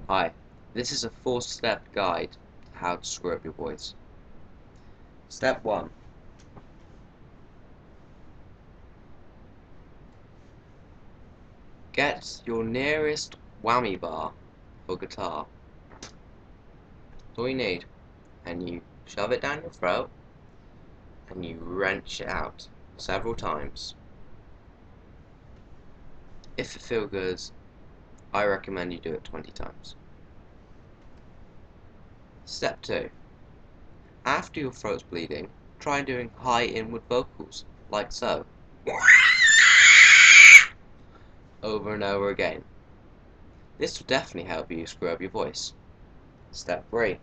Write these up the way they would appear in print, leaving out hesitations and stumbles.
Hi, this is a 4-step guide to how to screw up your voice. Step 1. Get your nearest whammy bar or guitar. That's all you need. And you shove it down your throat and you wrench it out several times. If it feels good, I recommend you do it 20 times. Step 2. After your throat's bleeding, try doing high inward vocals, like so, over and over again. This will definitely help you screw up your voice. Step 3.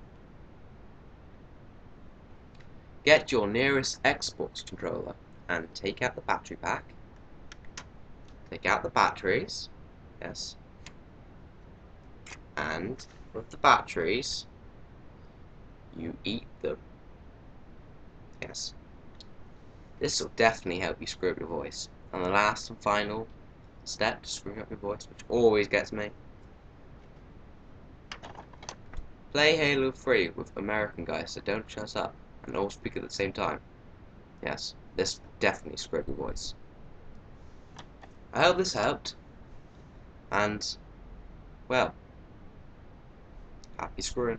Get your nearest Xbox controller and take out the battery pack. Take out the batteries, yes, and with the batteries, you eat them, yes. This will definitely help you screw up your voice. And the last and final step to screwing up your voice, which always gets me, play Halo 3 with American guys that don't shut up and all speak at the same time. Yes, this will definitely screw up your voice. I hope this helped, and, well, happy screwing.